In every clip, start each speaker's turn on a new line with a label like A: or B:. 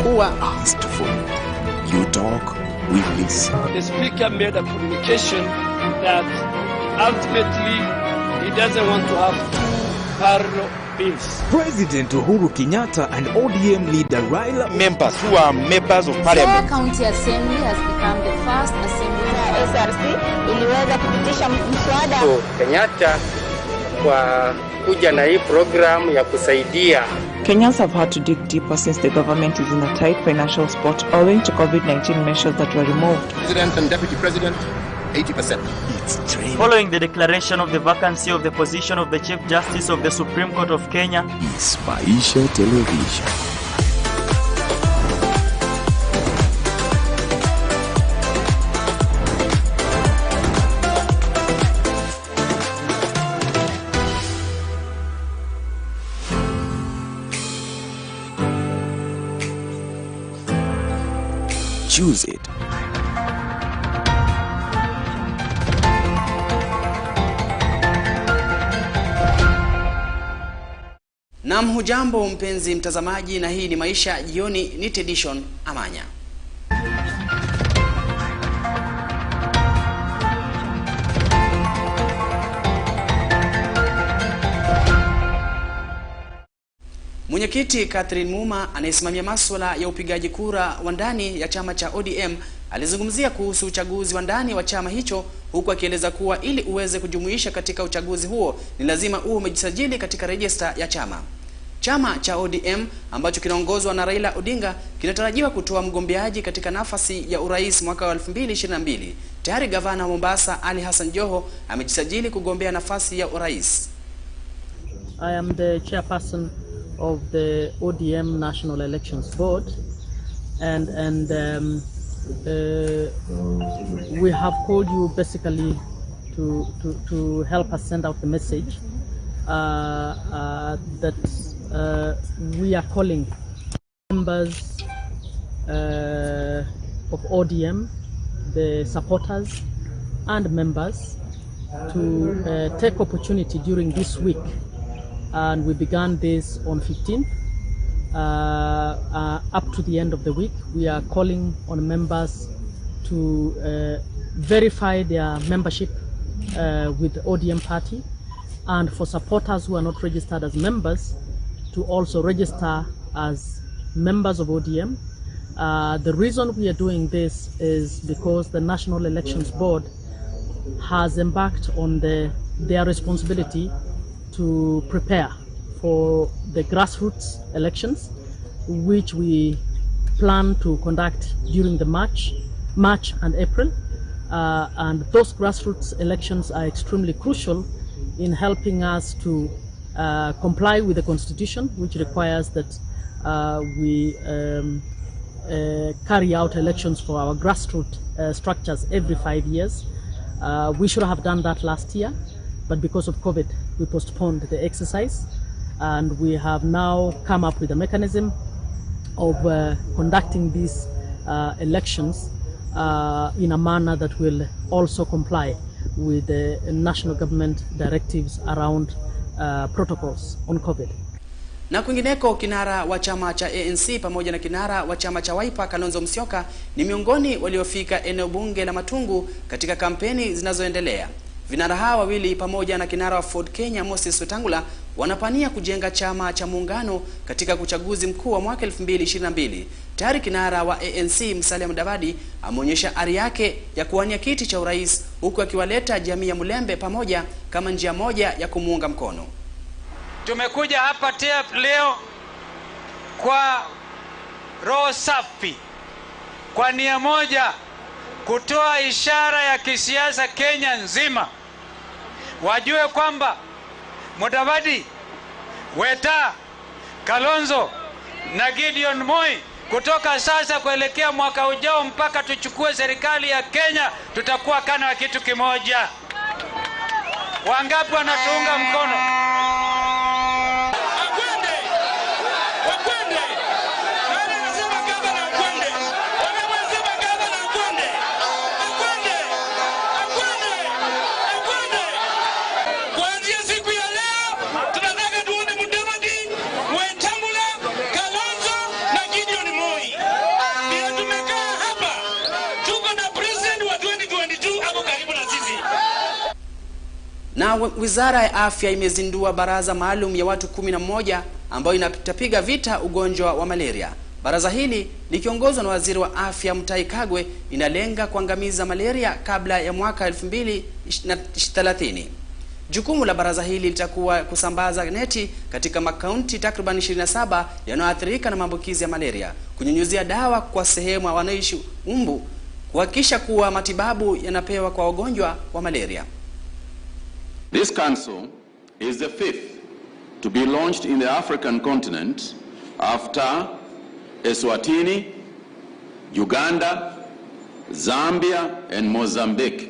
A: kuwa
B: asked for it. You talk, we listen.
C: The speaker made a communication that ultimately he doesn't want to have two parallel bills.
B: President Uhuru Kenyatta and ODM leader Raila
D: members who are members of parliament.
E: The county assembly has become the first assembly.
F: SRC iliweza kupitisha mswada.
C: Kenyatta kwa kuja na hii program ya kusaidia.
G: Kenyans have had to dig deeper since the government is in a tight financial spot owing to COVID-19 measures that were removed.
D: President and Deputy President, 80%.
B: It's training.
H: Following the declaration of the vacancy of the position of the Chief Justice of the Supreme Court of Kenya,
B: It's Maisha Television. Choose it.
A: Naam, hujambo mpenzi mtazamaji, na hii ni Maisha Jioni Neat Edition Amanya. Mwenyekiti Catherine Muma anayesimamia masuala ya upigaji kura wa ndani ya chama cha ODM alizungumzia kuhusu uchaguzi wa ndani wa chama hicho, huku akieleza kuwa ili uweze kujumuisha katika uchaguzi huo ni lazima uwe umejisajili katika rejista ya chama. Chama cha ODM ambacho kinaongozwa na Raila Odinga kinatarajiwa kutoa mgombeaji katika nafasi ya urais mwaka wa 2022. Tayari gavana wa Mombasa Ali Hassan Joho amejisajili kugombea nafasi ya urais.
I: I am the chairperson of the ODM National Elections Board, and we have called you basically to help us send out the message that we are calling members of ODM, the supporters and members, to take opportunity during this week. And we began this on 15th. Up to the end of the week, we are calling on members to verify their membership with the ODM party, and for supporters who are not registered as members to also register as members of ODM. The reason we are doing this is because the National Elections Board has embarked on their responsibility to prepare for the grassroots elections, which we plan to conduct during the March and April. And those grassroots elections are extremely crucial in helping us to comply with the Constitution, which requires that we carry out elections for our grassroots structures every 5 years. We should have done that last year, but because of COVID, we postponed the exercise, and we have now come up with a mechanism of conducting these elections in a manner that will also comply with the national government directives around protocols on COVID.
A: Na kwingineko, kinara wa chama cha ANC pamoja na kinara wa chama cha Wiper Kalonzo Musyoka ni miongoni waliofika eneo bunge la Matungu katika kampeni zinazoendelea. Vinara hawa wawili pamoja na kinara wa Ford Kenya Moses Wetangula wanapania kujenga chama cha muungano katika uchaguzi mkuu wa mwaka 2022. Tayari kinara wa ANC Musalia Mudavadi ameonyesha ari yake ya kuwania kiti cha urais, huku akiwaleta jamii ya Mulembe pamoja kama njia moja ya kumuunga mkono.
J: Tumekuja hapa leo kwa roho safi, kwa nia moja, kutoa ishara ya kisiasa Kenya nzima. Wajue kwamba Mudavadi, Weta, Kalonzo na Gideon Moi, kutoka sasa kuelekea mwaka ujao mpaka tuchukue serikali ya Kenya, tutakuwa kana kitu kimoja. Wangapi wanatuunga mkono?
A: Na Wizara ya Afya imezindua baraza maalum ya watu 11 ambayo inatapiga vita ugonjwa wa malaria. Baraza hili likiongozwa na Waziri wa Afya Mutahi Kagwe inalenga kuangamiza malaria kabla ya mwaka 2030. Jukumu la baraza hili litakuwa kusambaza neti katika makaunti takriban 27 yanayoathirika na maambukizi ya malaria, kunyunyuzia dawa kwa sehemu wanaoishi umbu, kuhakikisha kuwa matibabu yanapewa kwa wagonjwa wa malaria.
K: This council is the 5th to be launched in the African continent after Eswatini, Uganda, Zambia, and Mozambique.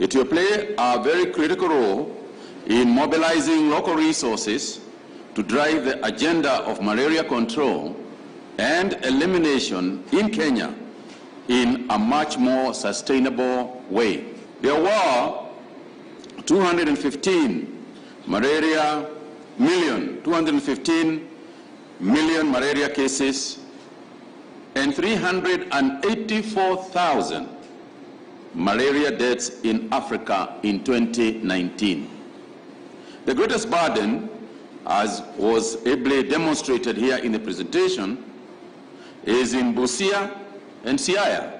K: It will play a very critical role in mobilizing local resources to drive the agenda of malaria control and elimination in Kenya in a much more sustainable way. There were 215 million malaria cases and 384,000 malaria deaths in Africa in 2019. The greatest burden, as was ably demonstrated here in the presentation, is in Busia and Siaya,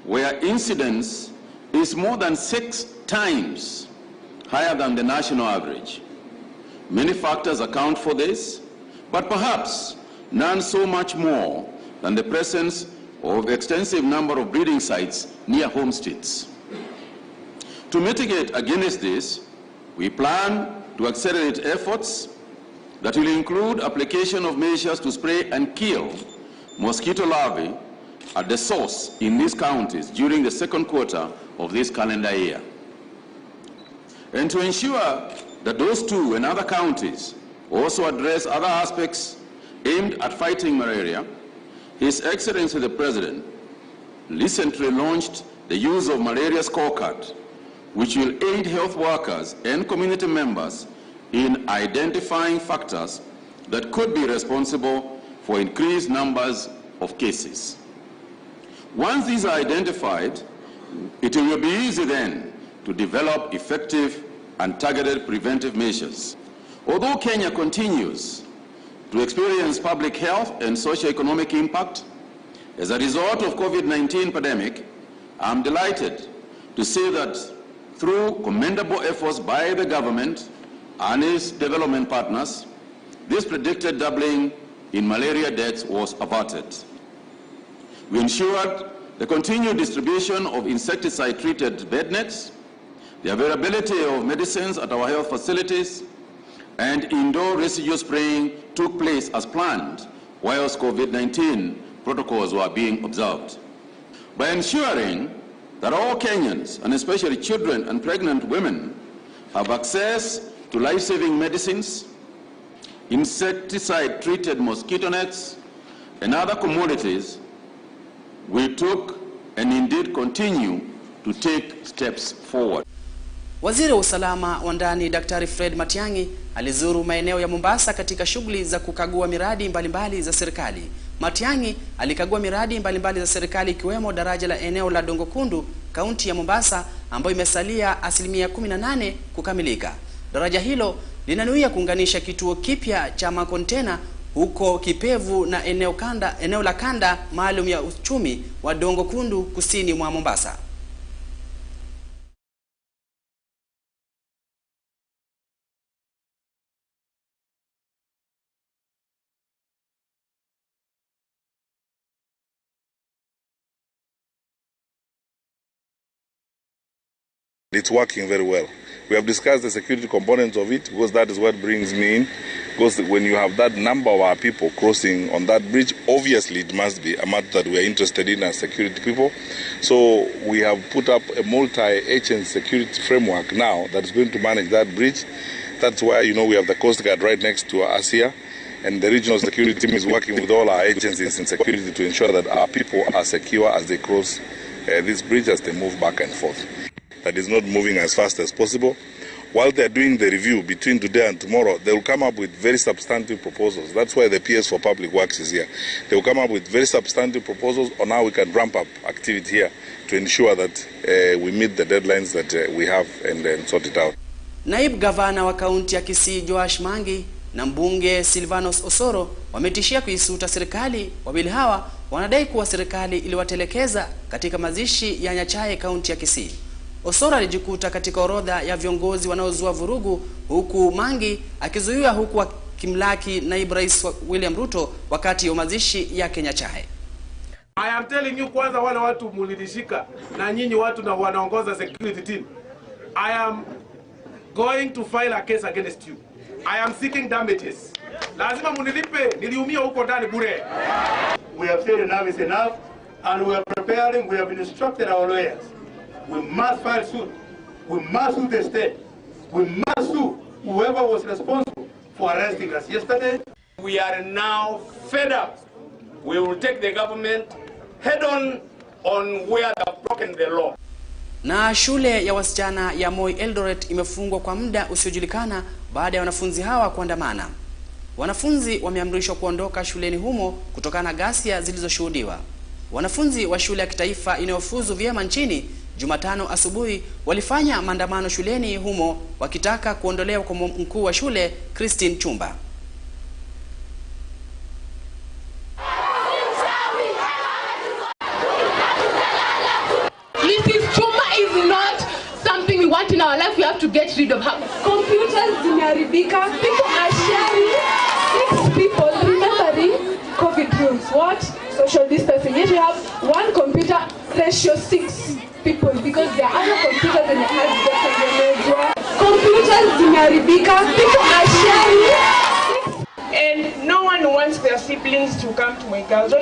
K: where incidence is more than 6 times higher than the national average. Many factors account for this, but perhaps none so much more than the presence of extensive number of breeding sites near homesteads. To mitigate against this, we plan to accelerate efforts that will include application of measures to spray and kill mosquito larvae at the source in these counties during the second quarter of this calendar year. And to ensure that those two and other counties also address other aspects aimed at fighting malaria, His Excellency the President recently launched the use of malaria scorecard, which will aid health workers and community members in identifying factors that could be responsible for increased numbers of cases. Once these are identified, it will be easy then to develop effective and targeted preventive measures. Although Kenya continues to experience public health and socio-economic impact as a result of COVID-19 pandemic, I'm delighted to say that through commendable efforts by the government and its development partners, this predicted doubling in malaria deaths was averted. We ensured the continued distribution of insecticide-treated bed nets, the availability of medicines at our health facilities, and indoor residue spraying took place as planned whilst COVID-19 protocols were being observed. By ensuring that all Kenyans, and especially children and pregnant women, have access to life-saving medicines, insecticide-treated mosquito nets, and other commodities, we took and indeed continue to take steps forward.
A: Waziri wa usalama wa ndani Daktari Fred Matiang'i alizuru maeneo ya Mombasa katika shughuli za kukagua miradi mbalimbali za serikali. Matiang'i alikagua miradi mbalimbali za serikali ikiwemo daraja la eneo la Dongo Kundu, kaunti ya Mombasa, ambayo imesalia 18% kukamilika. Daraja hilo linanuia kuunganisha kituo kipya cha makontena huko Kipevu na eneo la kanda maalum ya uchumi wa Dongo Kundu kusini mwa Mombasa.
L: It's working very well. We have discussed the security components of it because that is what brings me in. Because when you have that number of our people crossing on that bridge, obviously it must be a matter that we are interested in as security people. So we have put up a multi-agency security framework now that is going to manage that bridge. That's why, you know, we have the Coast Guard right next to us here. And the regional security team is working with all our agencies in security to ensure that our people are secure as they cross this bridge as they move back and forth. That is not moving as fast as possible. While they are doing the review between today and tomorrow, they will come up with very substantive proposals. That's why the PS for Public Works is here. They will come up with very substantive proposals on how we can ramp up activity here to ensure that we meet the deadlines that we have and sort it out.
A: Naibu gavana wa kaunti ya Kisii Joash Mangi na mbunge Silvanus Osoro wametishia kuisuta serikali. Wawili hawa wanadai kuwa serikali iliwatelekeza katika mazishi ya Nyachae kaunti ya Kisii. Osoro alijikuta katika orodha ya viongozi wanaozua vurugu, huku Mangi akizuiwa huku akimlaki naibu rais William Ruto wakati wa mazishi ya Nyachae.
M: I am telling you, kwanza wale watu mulidishika na nyinyi watu na wanaongoza security team, I am going to file a case against you. I am seeking damages. Lazima munilipe, niliumia huko ndani bure.
N: We have said enough is enough, and we are preparing, we have instructed our lawyers. We must file suit. We must sue the state. We must sue whoever was responsible for arresting us yesterday.
O: We are now fed up. We will take the government head on where they have broken the law.
A: Na shule ya wasichana ya Moi Eldoret imefungwa kwa muda usiojulikana baada ya wanafunzi hawa kuandamana. Wanafunzi wameamrishwa kuondoka shuleni humo kutokana na ghasia zilizoshuhudiwa. Wanafunzi wa shule ya kitaifa inayofuzu vyema nchini Jumatano asubuhi walifanya maandamano shuleni humo wakitaka kuondolewa kwa mkuu wa shule Christine Chumba.
P: We want in our life, we have to get rid of her. Computers zimeharibika. People are sharing 6 people remembering COVID rules. What? Social distancing. Yet we have one computer ratio 6 people because there are other computers and they have computers zimeharibika. People are sharing 6.
Q: And no one wants their siblings to come to my girls.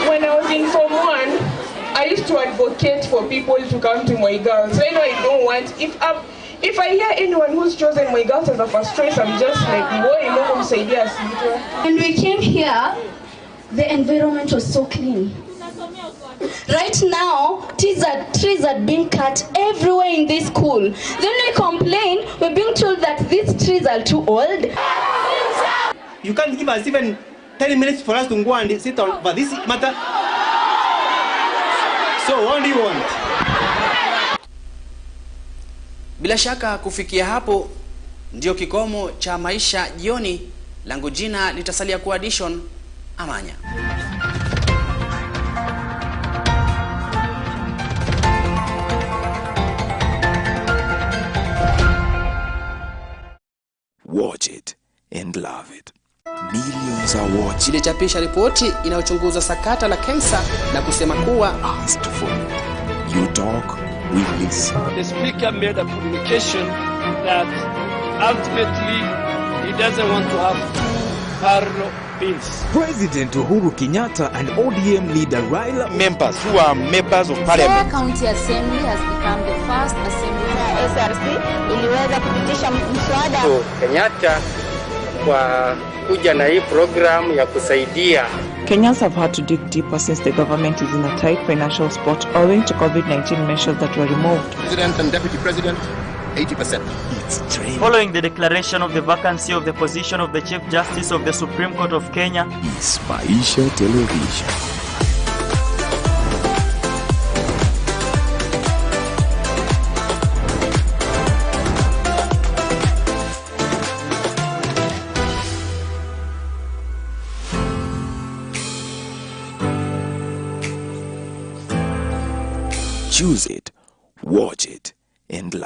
Q: When I was in Form 1, I used to advocate for people to come to my girls. So I know I don't want, if I hear anyone who's chosen my girls as a first choice, I'm just like,
R: when we came here, the environment was so clean. Right now, trees are being cut everywhere in this school. Then we complain, we're being told that these trees are too old.
S: You can't give us even 10 minutes for us to go and sit on for this matter. So what do you want?
A: Bila shaka kufikia hapo ndio kikomo cha Maisha jioni. Langu jina litasalia kuwa Addition Amanya.
B: Watch it and love it. Millions are watching.
A: Ilichapisha ripoti inayochunguza sakata la Kemsa na kusema kuwa
B: asked for you talk, we listen.
C: The speaker made a communication that ultimately he doesn't want to have 2 parallel bills.
T: President Uhuru Kenyatta and ODM leader Raila
D: members who are members of parliament.
E: County Assembly has become the first assembly.
F: SRC iliweza kupitisha mswada.
J: Kenyatta kwa kuja na hii program ya kusaidia.
G: Kenyans have had to dig deeper since the government is in a tight financial spot owing to COVID-19 measures that were removed.
D: President and Deputy President, 80%.
H: Following the declaration of the vacancy of the position of the Chief Justice of the Supreme Court of Kenya,
B: is Maisha Television. Choose it, watch it, and love.